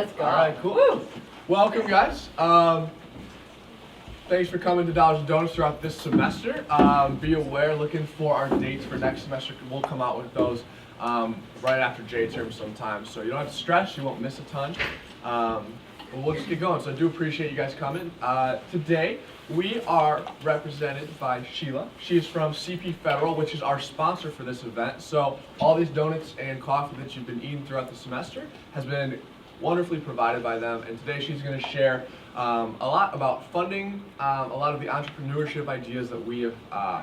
Let's go. All right, cool. Woo. Welcome, guys. Thanks for coming to Dollars and Donuts throughout this semester. Be aware, looking for our dates for next semester. We'll come out with those right after J term sometime. So you don't have to stress. You won't miss a ton. But we'll just get going. So I do appreciate you guys coming. Today, we are represented by Sheila. She's from CP Federal, which is our sponsor for this event. So all these donuts and coffee that you've been eating throughout the semester has been wonderfully provided by them. And today she's going to share a lot about funding, a lot of the entrepreneurship ideas that we have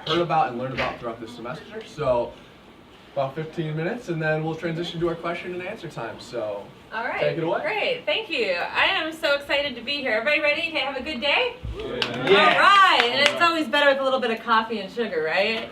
heard about and learned about throughout this semester. So about 15 minutes, and then we'll transition to our question and answer time. So All right. take it away. Great. Thank you. I am so excited to be here. Everybody ready to have a good day? Yeah. All right. And it's always better with a little bit of coffee and sugar, right?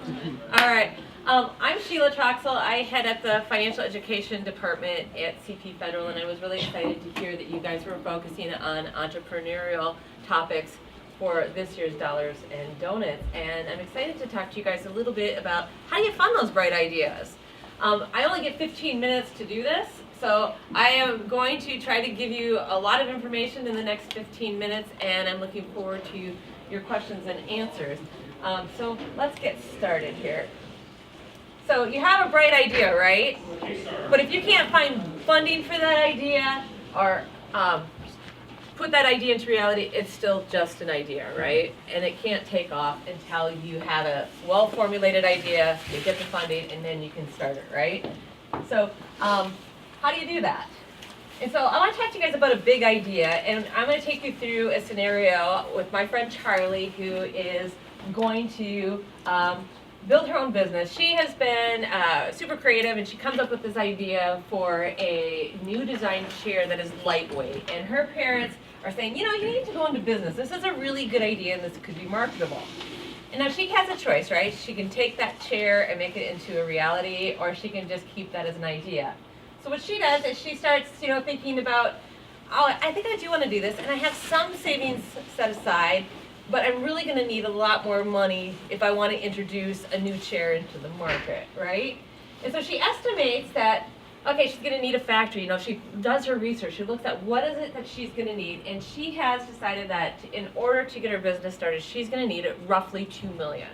All right. I'm Sheila Troxel. I head up the financial education department at CP Federal, and I was really excited to hear that you guys were focusing on entrepreneurial topics for this year's Dollars and Donuts. And I'm excited to talk to you guys a little bit about how you fund those bright ideas. I only get 15 minutes to do this, so I am going to try to give you a lot of information in the next 15 minutes, and I'm looking forward to your questions and answers. So let's get started here. So you have a bright idea, right? But if you can't find funding for that idea or put that idea into reality, it's still just an idea, right? And it can't take off until you have a well-formulated idea, you get the funding, and then you can start it, right? So how do you do that? And so I want to talk to you guys about a big idea, and I'm going to take you through a scenario with my friend Charlie, who is going to build her own business. She has been super creative, and she comes up with this idea for a new design chair that is lightweight. And her parents are saying, you know, you need to go into business. This is a really good idea, and this could be marketable. And now she has a choice, right? She can take that chair and make it into a reality, or she can just keep that as an idea. So what she does is she starts, you know, thinking about, oh, I think I do want to do this, and I have some savings set aside, but I'm really going to need a lot more money if I want to introduce a new chair into the market, right? And so she estimates that, okay, she's going to need a factory. You know, she does her research. She looks at what is it that she's going to need, and she has decided that in order to get her business started, she's going to need roughly $2 million.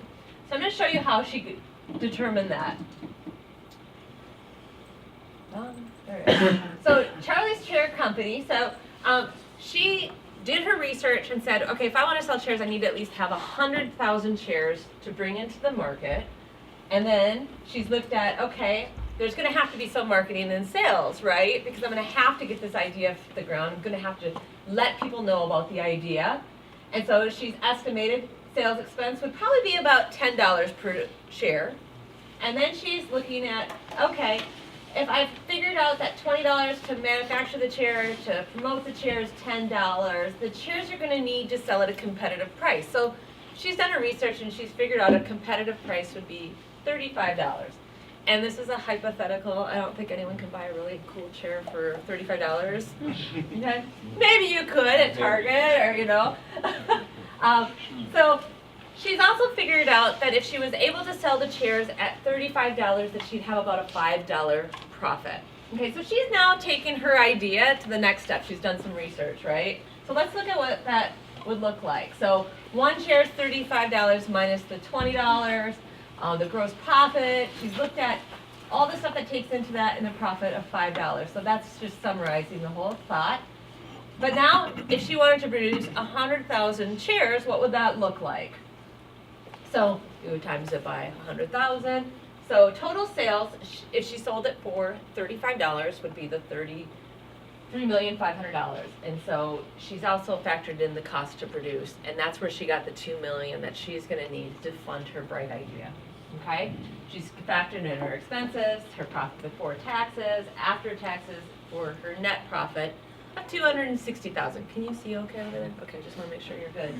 So I'm going to show you how she determined that. There it is. So Charlie's Chair Company, so she did her research and said, okay, if I want to sell chairs, I need to at least have 100,000 chairs to bring into the market. And then she's looked at, okay, there's going to have to be some marketing and sales, right? Because I'm going to have to get this idea off the ground. I'm going to have to let people know about the idea. And so she's estimated sales expense would probably be about $10 per chair. And then she's looking at, okay, if I've figured out that $20 to manufacture the chair, to promote the chair is $10, the chairs are going to need to sell at a competitive price. So she's done her research and she's figured out a competitive price would be $35. And this is a hypothetical. I don't think anyone can buy a really cool chair for $35. Okay? Maybe you could at Target or, you know. So she's also figured out that if she was able to sell the chairs at $35, that she'd have about a $5 profit. Okay, so she's now taken her idea to the next step. She's done some research, right? So let's look at what that would look like. So one chair is $35 minus the $20, the gross profit. She's looked at all the stuff that takes into that and the profit of $5. So that's just summarizing the whole thought. But now, if she wanted to produce 100,000 chairs, what would that look like? So you would times it by 100,000. So total sales, if she sold it for $35, would be the $3,500,000. And so she's also factored in the cost to produce, and that's where she got the $2 million that she's going to need to fund her bright idea. Okay? She's factored in her expenses, her profit before taxes, after taxes, for her net profit of $260,000. Can you see okay over there? Okay, just want to make sure you're good.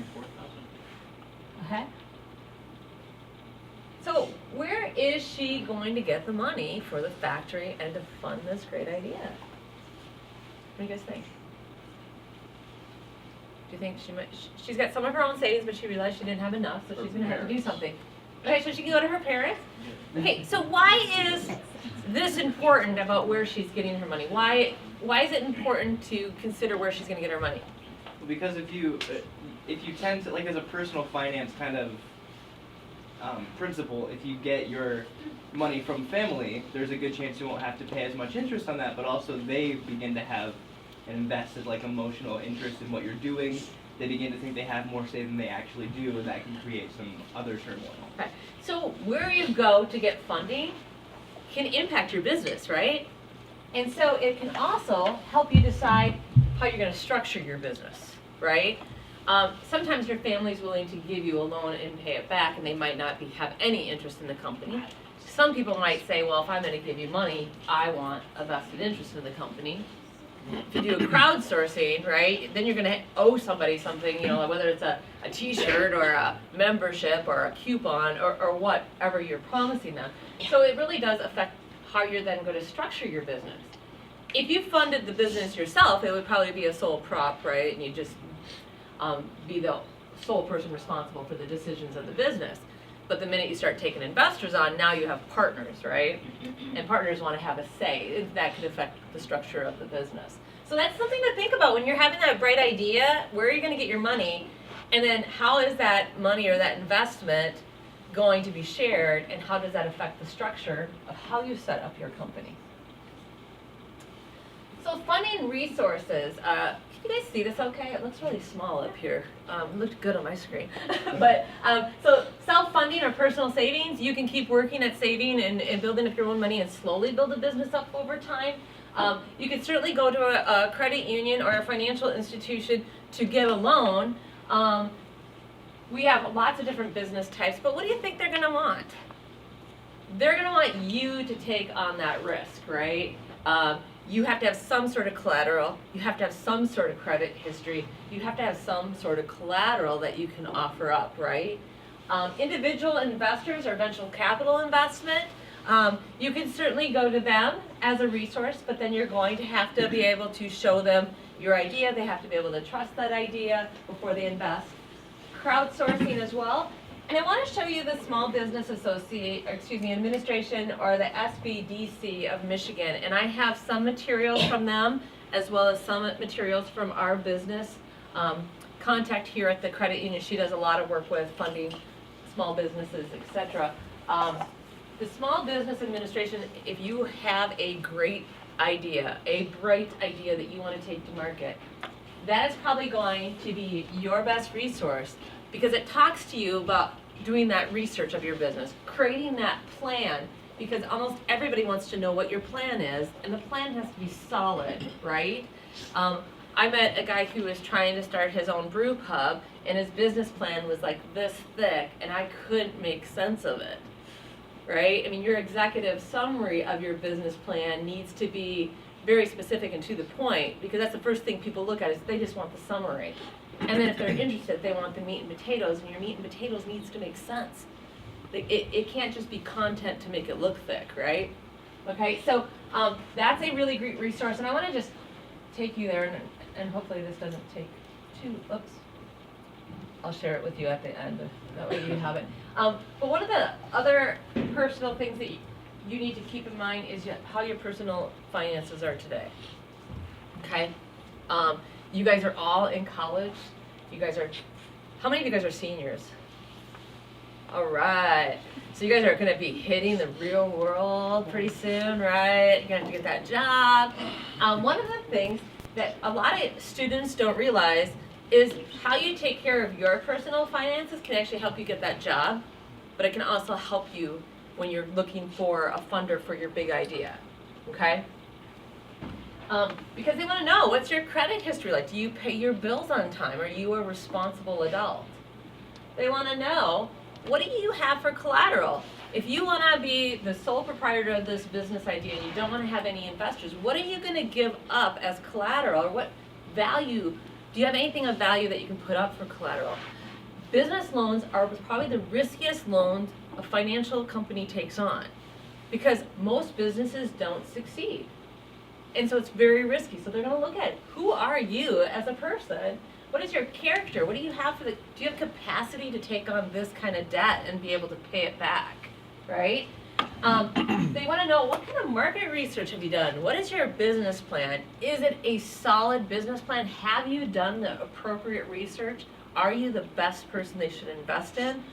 Okay. So where is she going to get the money for the factory and to fund this great idea? What do you guys think? Do you think she's got some of her own savings, but she realized she didn't have enough, so she's going to have to do something. Okay, so she can go to her parents. Okay, so why is this important about where she's getting her money? Why why is it important to consider where she's going to get her money? Because if you tend to, like, as a personal finance kind of principle, if you get your money from family, there's a good chance you won't have to pay as much interest on that, but also they begin to have an invested, like, emotional interest in what you're doing. They begin to think they have more say than they actually do, and that can create some other turmoil. Okay. So where you go to get funding can impact your business, right? And so it can also help you decide how you're going to structure your business, right? Sometimes your family's willing to give you a loan and pay it back, and they might not have any interest in the company. Some people might say, well, if I'm going to give you money, I want a vested interest in the company. If you do a crowdsourcing, right, then you're going to owe somebody something, you know, whether it's a t-shirt or a membership or a coupon or whatever you're promising them. So it really does affect how you're then going to structure your business. If you funded the business yourself, it would probably be a sole prop, right, and you just be the sole person responsible for the decisions of the business. But the minute you start taking investors on, now you have partners, right? And partners want to have a say. That could affect the structure of the business. So that's something to think about when you're having that bright idea. Where are you going to get your money? And then how is that money or that investment going to be shared? And how does that affect the structure of how you set up your company? So funding resources. Can you guys see this okay? It looks really small up here. It looked good on my screen. But so self-funding or personal savings, you can keep working at saving and building up your own money and slowly build a business up over time. You can certainly go to a credit union or a financial institution to get a loan. We have lots of different business types, but what do you think they're going to want? They're going to want you to take on that risk, right? You have to have some sort of collateral. You have to have some sort of credit history. You have to have some sort of collateral that you can offer up, right? Individual investors or venture capital investment, you can certainly go to them as a resource, but then you're going to have to be able to show them your idea. They have to be able to trust that idea before they invest. Crowdsourcing as well. And I want to show you the Small Business Administration, or the SBDC of Michigan. And I have some materials from them, as well as some materials from our business contact here at the credit union. She does a lot of work with funding small businesses, etc. The Small Business Administration, if you have a great idea, a bright idea that you want to take to market, that is probably going to be your best resource, because it talks to you about doing that research of your business, creating that plan, because almost everybody wants to know what your plan is, and the plan has to be solid, right? I met a guy who was trying to start his own brew pub, and his business plan was like this thick, and I couldn't make sense of it, right? I mean, your executive summary of your business plan needs to be very specific and to the point, because that's the first thing people look at is they just want the summary. And then if they're interested, they want the meat and potatoes, and your meat and potatoes needs to make sense. It can't just be content to make it look thick, right? Okay, so that's a really great resource, and I want to just take you there, and hopefully this doesn't take oops. I'll share it with you at the end, that way you have it. But one of the other personal things that you need to keep in mind is how your personal finances are today, okay? You guys are all in college. How many of you guys are seniors? All right. So you guys are going to be hitting the real world pretty soon, right? You're going to have to get that job. One of the things that a lot of students don't realize is how you take care of your personal finances can actually help you get that job, but it can also help you when you're looking for a funder for your big idea, okay? Because they want to know, what's your credit history like? Do you pay your bills on time? Are you a responsible adult? They want to know, what do you have for collateral? If you want to be the sole proprietor of this business idea and you don't want to have any investors, what are you going to give up as collateral? Or what value, do you have anything of value that you can put up for collateral? Business loans are probably the riskiest loans a financial company takes on, because most businesses don't succeed. And so it's very risky. So they're going to look at, who are you as a person? What is your character? What do you have do you have capacity to take on this kind of debt and be able to pay it back, right? They want to know, what kind of market research have you done? What is your business plan? Is it a solid business plan? Have you done the appropriate research? Are you the best person they should invest in?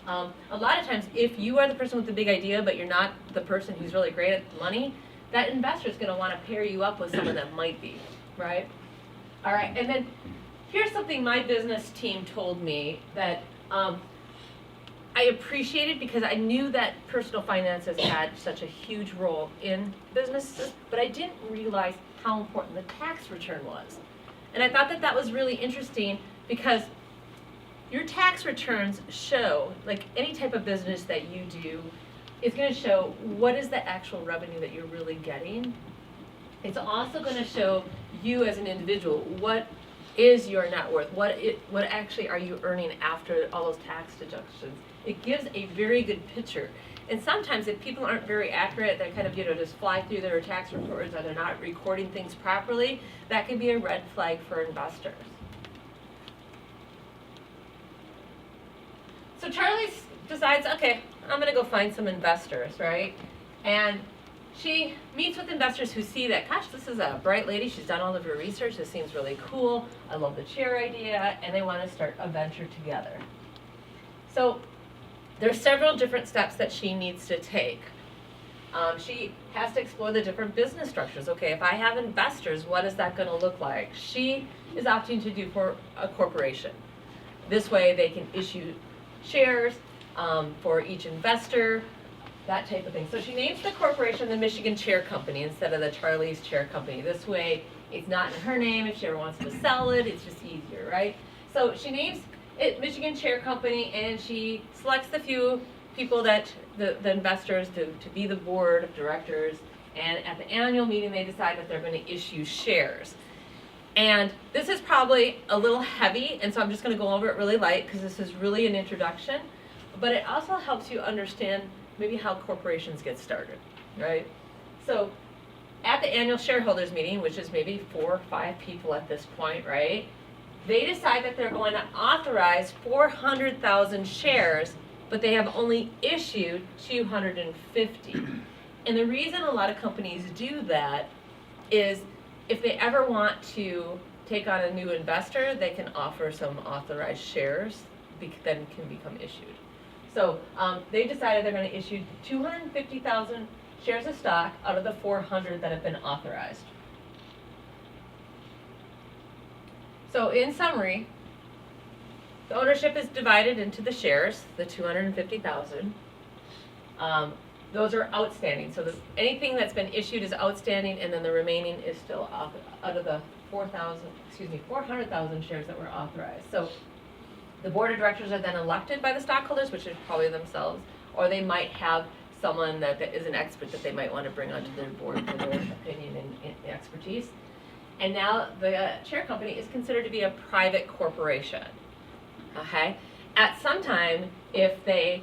A lot of times, if you are the person with the big idea, but you're not the person who's really great at money, that investor is going to want to pair you up with someone that might be, right? All right, and then here's something my business team told me that I appreciated, because I knew that personal finances had such a huge role in businesses, but I didn't realize how important the tax return was. And I thought that that was really interesting, because your tax returns show, like any type of business that you do, is going to show what is the actual revenue that you're really getting. It's also going to show you as an individual, what is your net worth? What actually are you earning after all those tax deductions? It gives a very good picture. And sometimes if people aren't very accurate, they kind of, just fly through their tax reports, or they're not recording things properly, that can be a red flag for investors. So Charlie decides, okay, I'm gonna go find some investors, right? And she meets with investors who see that, gosh, this is a bright lady, she's done all of her research, this seems really cool, I love the chair idea, and they wanna start a venture together. So there's several different steps that she needs to take. She has to explore the different business structures. Okay, if I have investors, what is that gonna look like? She is opting to do for a corporation. This way they can issue shares for each investor, that type of thing. So she names the corporation the Michigan Chair Company instead of the Charlie's Chair Company. This way, it's not in her name. If she ever wants to sell it, it's just easier, right? So she names it Michigan Chair Company, and she selects the few people that, the investors, to be the board of directors. And at the annual meeting, they decide that they're going to issue shares. And this is probably a little heavy, and so I'm just going to go over it really light, because this is really an introduction. But it also helps you understand maybe how corporations get started, right? So at the annual shareholders meeting, which is maybe 4 or 5 people at this point, right? They decide that they're going to authorize 400,000 shares, but they have only issued 250. And the reason a lot of companies do that is if they ever want to take on a new investor, they can offer some authorized shares, then can become issued. So they decided they're going to issue 250,000 shares of stock out of the 400 that have been authorized. So in summary, the ownership is divided into the shares, the 250,000. Those are outstanding. So anything that's been issued is outstanding, and then the remaining is still out of the 400,000 shares that were authorized. So the board of directors are then elected by the stockholders, which is probably themselves, or they might have someone that is an expert that they might want to bring onto their board for their opinion and expertise. And now the chair company is considered to be a private corporation. Okay? At some time, if they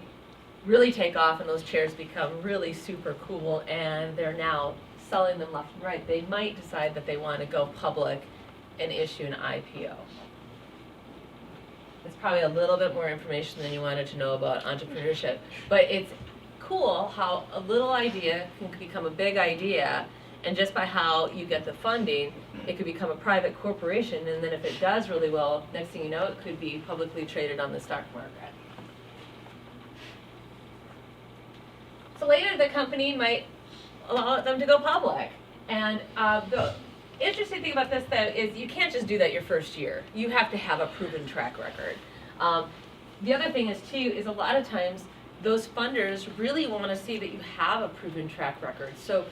really take off and those chairs become really super cool and they're now selling them left and right, they might decide that they want to go public and issue an IPO. It's probably a little bit more information than you wanted to know about entrepreneurship, but it's cool how a little idea can become a big idea, and just by how you get the funding, it could become a private corporation, and then if it does really well, next thing you know, it could be publicly traded on the stock market. So later, the company might allow them to go public, and the interesting thing about this, though, is you can't just do that your first year. You have to have a proven track record. The other thing is, too, is a lot of times those funders really want to see that you have a proven track record. So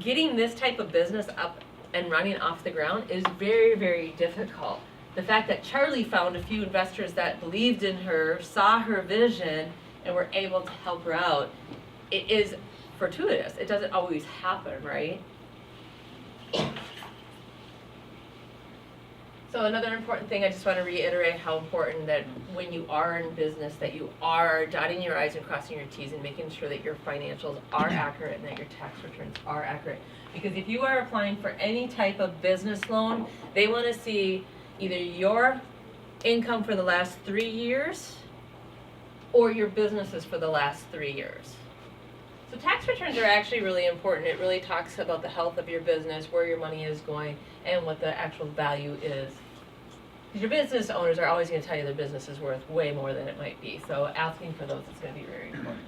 getting this type of business up and running off the ground is very, very difficult. The fact that Charlie found a few investors that believed in her, saw her vision, and were able to help her out, it is fortuitous. It doesn't always happen, right? So another important thing, I just want to reiterate how important that when you are in business, that you are dotting your I's and crossing your T's and making sure that your financials are accurate and that your tax returns are accurate. Because if you are applying for any type of business loan, they want to see either your income for the last 3 years or your businesses for the last 3 years. So tax returns are actually really important. It really talks about the health of your business, where your money is going, and what the actual value is. Because your business owners are always going to tell you their business is worth way more than it might be. So asking for those is going to be very important.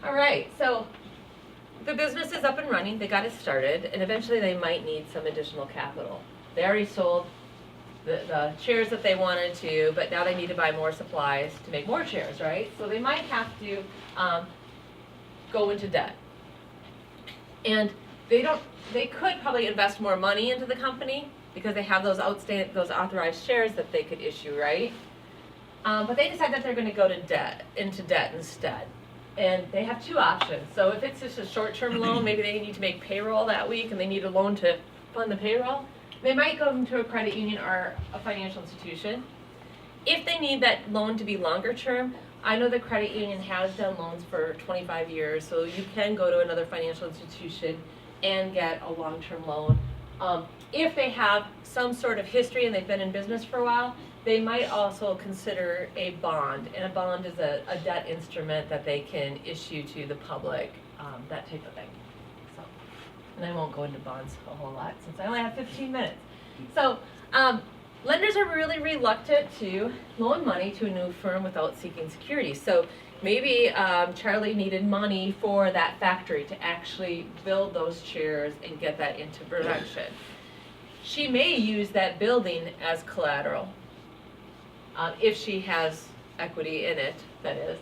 All right, so the business is up and running. They got it started, and eventually they might need some additional capital. They already sold the chairs that they wanted to, but now they need to buy more supplies to make more chairs, right? So they might have to go into debt. And they could probably invest more money into the company because they have those those authorized shares that they could issue, right? But they decide that they're going to go into debt instead. And they have two options. So if it's just a short-term loan, maybe they need to make payroll that week and they need a loan to fund the payroll, they might go into a credit union or a financial institution. If they need that loan to be longer term, I know the credit union has done loans for 25 years, so you can go to another financial institution and get a long-term loan. If they have some sort of history and they've been in business for a while, they might also consider a bond, and a bond is a debt instrument that they can issue to the public, that type of thing. So, and I won't go into bonds a whole lot since I only have 15 minutes. So, lenders are really reluctant to loan money to a new firm without seeking security. So maybe Charlie needed money for that factory to actually build those chairs and get that into production. She may use that building as collateral. If she has equity in it, that is.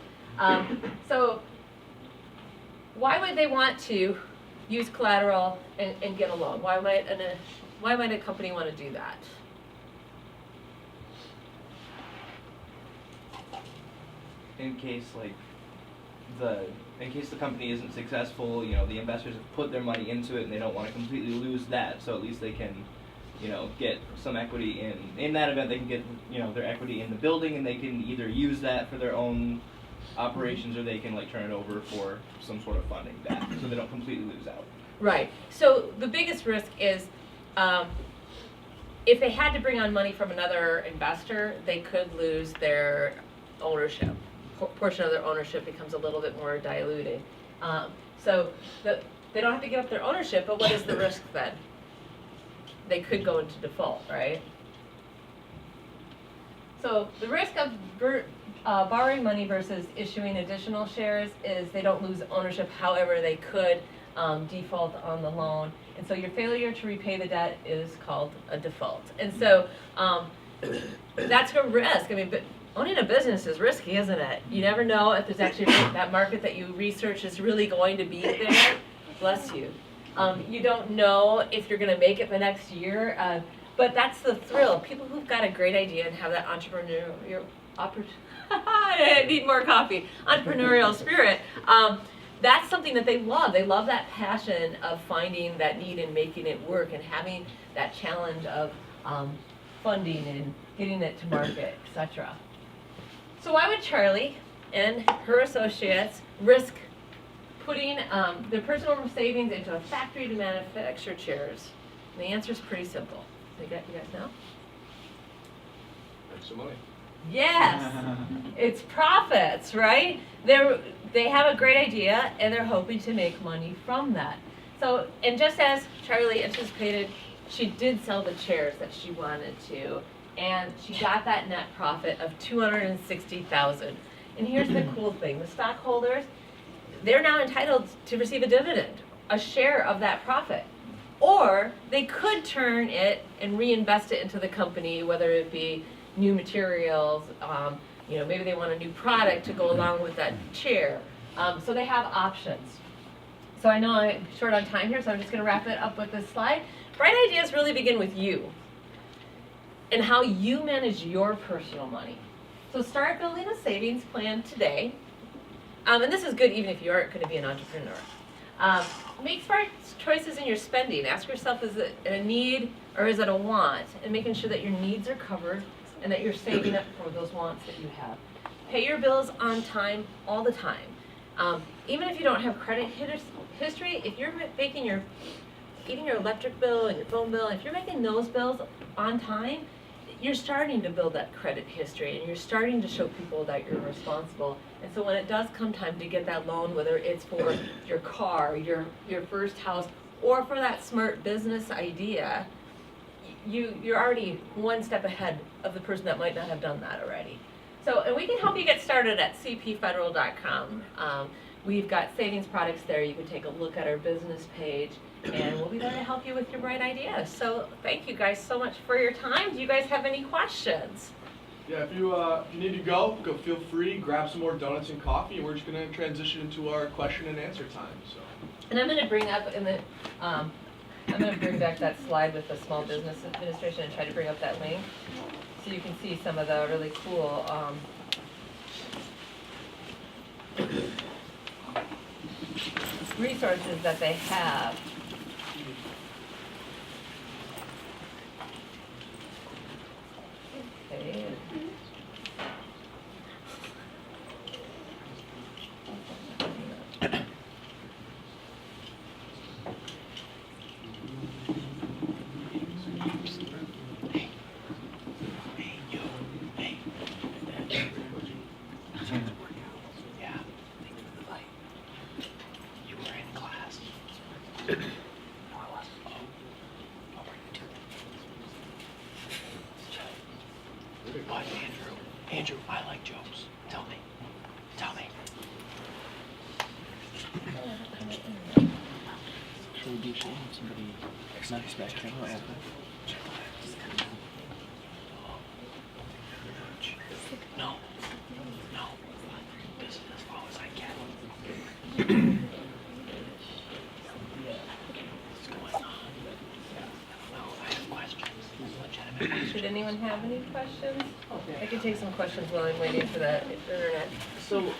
So why would they want to use collateral and get a loan? Why might a company want to do that? In case the company isn't successful, the investors have put their money into it and they don't want to completely lose that, so at least they can get some equity in that event. They can get their equity in the building, and they can either use that for their own operations, or they can turn it over for some sort of funding back, so they don't completely lose out. Right. So the biggest risk is if they had to bring on money from another investor, they could lose their ownership. Portion of their ownership becomes a little bit more diluted. So they don't have to give up their ownership, but what is the risk then? They could go into default, right? So the risk of borrowing money versus issuing additional shares is they don't lose ownership. However, they could default on the loan. And so your failure to repay the debt is called a default. And so that's a risk. I mean, but owning a business is risky, isn't it? You never know if there's actually that market that you research is really going to be there. Bless you. You don't know if you're going to make it the next year, but that's the thrill. People who've got a great idea and have that entrepreneurial, I need more coffee, entrepreneurial spirit, that's something that they love. They love that passion of finding that need and making it work and having that challenge of funding and getting it to market, etc. So why would Charlie and her associates risk putting their personal savings into a factory to manufacture chairs? And the answer is pretty simple. You guys know? Make some money. Yes, it's profits, right? They have a great idea and they're hoping to make money from that. So, and just as Charlie anticipated, she did sell the chairs that she wanted to, and she got that net profit of $260,000. And here's the cool thing: the stockholders, they're now entitled to receive a dividend, a share of that profit. Or they could turn it and reinvest it into the company, whether it be new materials, maybe they want a new product to go along with that chair. So they have options. So I know I'm short on time here, so I'm just going to wrap it up with this slide. Bright ideas really begin with you and how you manage your personal money. So start building a savings plan today. And this is good even if you aren't going to be an entrepreneur. Make smart choices in your spending. Ask yourself, is it a need or is it a want? And making sure that your needs are covered and that you're saving up for those wants that you have. Pay your bills on time, all the time. Even if you don't have credit history, if you're making even your electric bill and your phone bill, if you're making those bills on time, you're starting to build that credit history and you're starting to show people that you're responsible. And so when it does come time to get that loan, whether it's for your car, your first house, or for that smart business idea, you're already one step ahead of the person that might not have done that already. So, and we can help you get started at cpfederal.com. We've got savings products there. You can take a look at our business page, and we'll be there to help you with your bright ideas. So thank you guys so much for your time. Do you guys have any questions? Yeah, if you need to go feel free, grab some more donuts and coffee, and we're just going to transition into our question and answer time. So. And I'm going to bring up I'm going to bring back that slide with the Small Business Administration and try to bring up that link so you can see some of the really cool resources that they have. Okay. What, Andrew, I like jokes. Tell me. Should we be showing somebody not expecting or ever? No. This is as far as I can. What's going on? No, I have questions. Legitimate questions. Should anyone have any questions? I can take some questions while I'm waiting for the internet. So,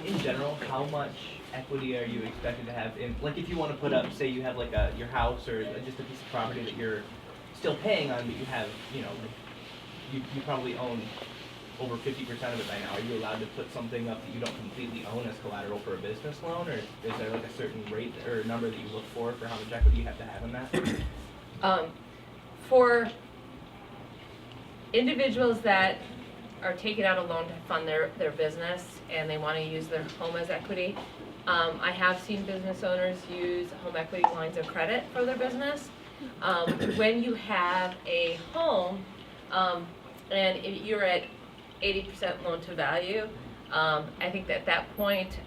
in general, how much equity are you expected to have in, like, if you want to put up, say you have like your house or just a piece of property that you're still paying on, but you have, you probably own over 50% of it by now. Are you allowed to put something up that you don't completely own as collateral for a business loan, or is there like a certain rate or number that you look for how much equity you have to have in that? For individuals that are taking out a loan to fund their business and they want to use their home as equity, I have seen business owners use home equity lines of credit for their business. When you have a home and you're at 80% loan to value, I think that at that point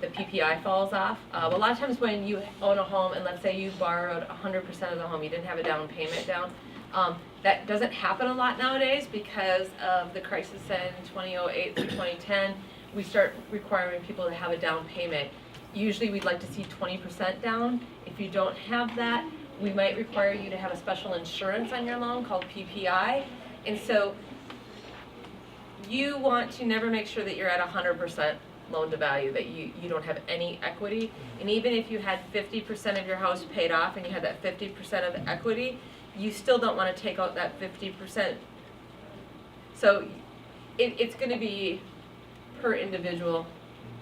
the PPI falls off. A lot of times when you own a home and let's say you borrowed 100% of the home, you didn't have a down payment down, that doesn't happen a lot nowadays because of the crisis in 2008 through 2010. We start requiring people to have a down payment. Usually we'd like to see 20% down. If you don't have that, we might require you to have a special insurance on your loan called PPI. And so you want to never make sure that you're at 100% loan to value, that you don't have any equity. And even if you had 50% of your house paid off and you had that 50% of equity, you still don't want to take out that 50%. So it's going to be per individual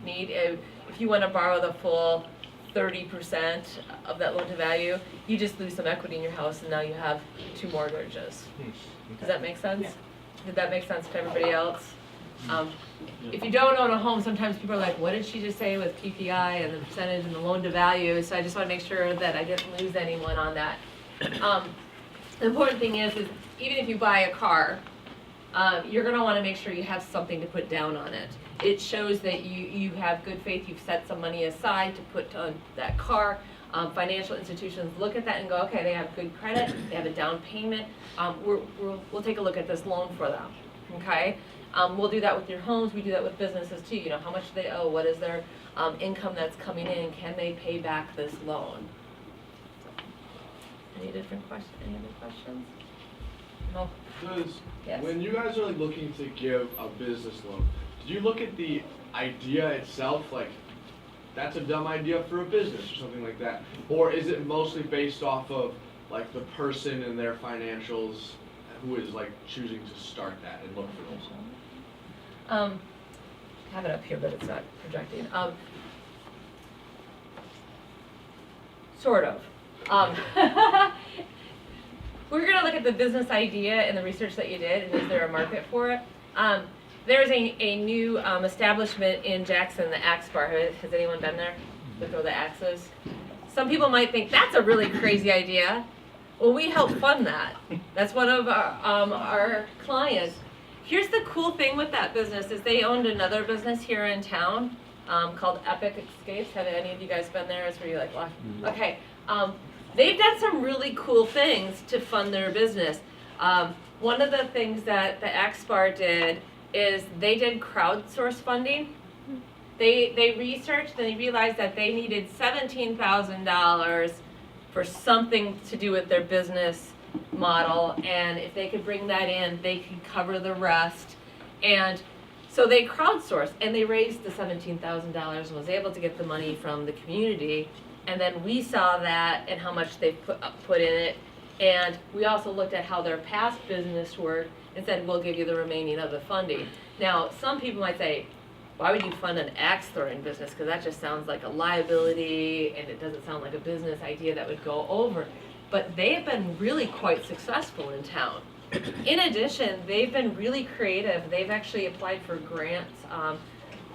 need. If you want to borrow the full 30% of that loan to value, you just lose some equity in your house and now you have 2 mortgages. Okay. Does that make sense? Yeah. Did that make sense to everybody else? If you don't own a home, sometimes people are like, what did she just say with PPI and the percentage and the loan to value? So I just want to make sure that I didn't lose anyone on that. The important thing is even if you buy a car, you're going to want to make sure you have something to put down on it. It shows that you have good faith, you've set some money aside to put on that car. Financial institutions look at that and go, okay, they have good credit, they have a down payment, we'll take a look at this loan for them, okay? We'll do that with your homes, we do that with businesses too, how much do they owe, what is their income that's coming in, can they pay back this loan? Any different questions, any other questions? No? Because Yes. when you guys are like looking to give a business loan, did you look at the idea itself, like that's a dumb idea for a business or something like that? Or is it mostly based off of like the person and their financials who is like choosing to start that and look for those? I have it up here, but it's not projecting. Sort of. We're going to look look at the business idea and the research that you did, and is there a market for it? There's a new establishment in Jackson, the Axe Bar. Has anyone been there? Look where the axe is. Some people might think that's a really crazy idea. Well, we help fund that. That's one of our clients. Here's the cool thing with that business is they owned another business here in town called Epic Escapes. Have any of you guys been there? It's where you like watch. Okay. They've done some really cool things to fund their business. One of the things that the Axe Bar did is they did crowdsource funding. They researched and they realized that they needed $17,000 for something to do with their business model, and if they could bring that in, they could cover the rest. And so they crowdsourced and they raised the $17,000 and was able to get the money from the community. And then we saw that and how much they put in it. And we also looked at how their past business worked and said, we'll give you the remaining of the funding. Now, some people might say, why would you fund an axe throwing business? Because that just sounds like a liability and it doesn't sound like a business idea that would go over. But they have been really quite successful in town. In addition, they've been really creative. They've actually applied for grants.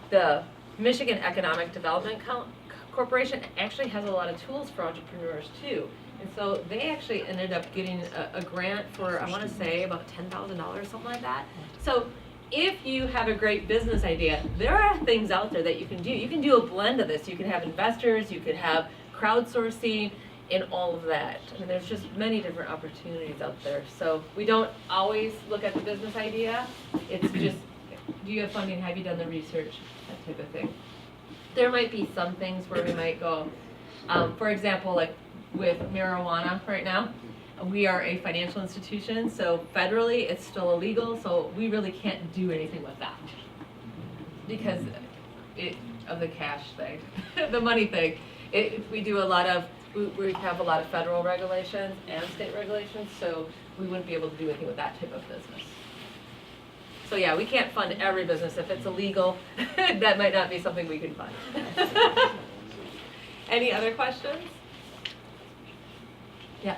The Michigan Economic Development Corporation actually has a lot of tools for entrepreneurs too. And so they actually ended up getting a grant for, I want to say, about $10,000, something like that. So if you have a great business idea, there are things out there that you can do. You can do a blend of this. You can have investors, you could have crowdsourcing, and all of that. I mean, there's just many different opportunities out there. So we don't always look at the business idea. It's just, do you have funding? Have you done the research? That type of thing. There might be some things where we might go, for example, like with marijuana right now, we are a financial institution, so federally it's still illegal, so we really can't do anything with that because of the cash thing, the money thing. We do a lot of, we have a lot of federal regulations and state regulations, so we wouldn't be able to do anything with that type of business. So yeah, we can't fund every business. If it's illegal, that might not be something we can fund. Any other questions? Yeah.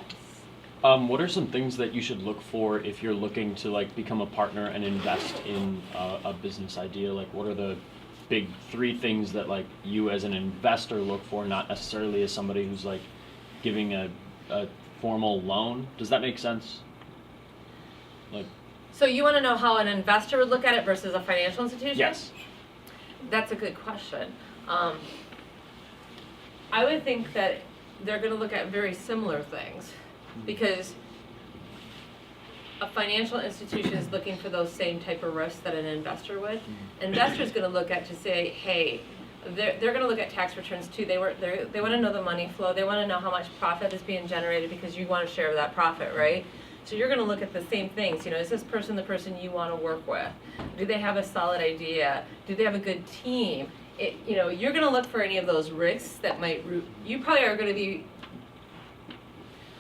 What are some things that you should look for if you're looking to like become a partner and invest in a business idea? Like, what are the big 3 things that like you as an investor look for, not necessarily as somebody who's like giving a formal loan? Does that make sense? Like. So you want to know how an investor would look at it versus a financial institution? Yes. That's a good question. I would think that they're going to look at very similar things because a financial institution is looking for those same type of risks that an investor would. An investor is going to look at to say, hey, they're going to look at tax returns too. They want to know the money flow. They want to know how much profit is being generated because you want to share that profit, right? So you're going to look at the same things. You know, is this person the person you want to work with? Do they have a solid idea? Do they have a good team? You know, you're going to look for any of those risks that might you probably are going to be,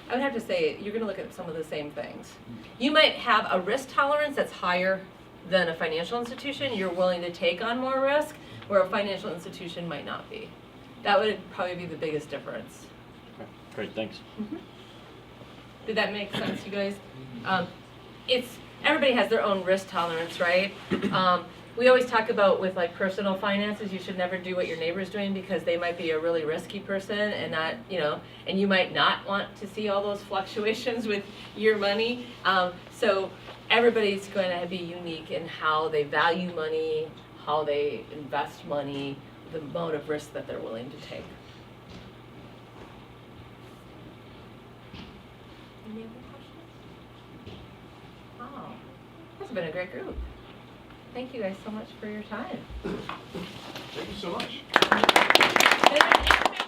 I would have to say, you're going to look at some of the same things. You might have a risk tolerance that's higher than a financial institution. You're willing to take on more risk, where a financial institution might not be. That would probably be the biggest difference. Okay. Great, thanks. Mm-hmm. Did that make sense, you guys? Everybody has their own risk tolerance, right? We always talk about with like personal finances, you should never do what your neighbor's doing because they might be a really risky person and not, you know, and you might not want to see all those fluctuations with your money. So everybody's going to be unique in how they value money, how they invest money, the amount of risk that they're willing to take. Any other questions? Oh, this has been a great group. Thank you guys so much for your time. Thank you so much. There's an information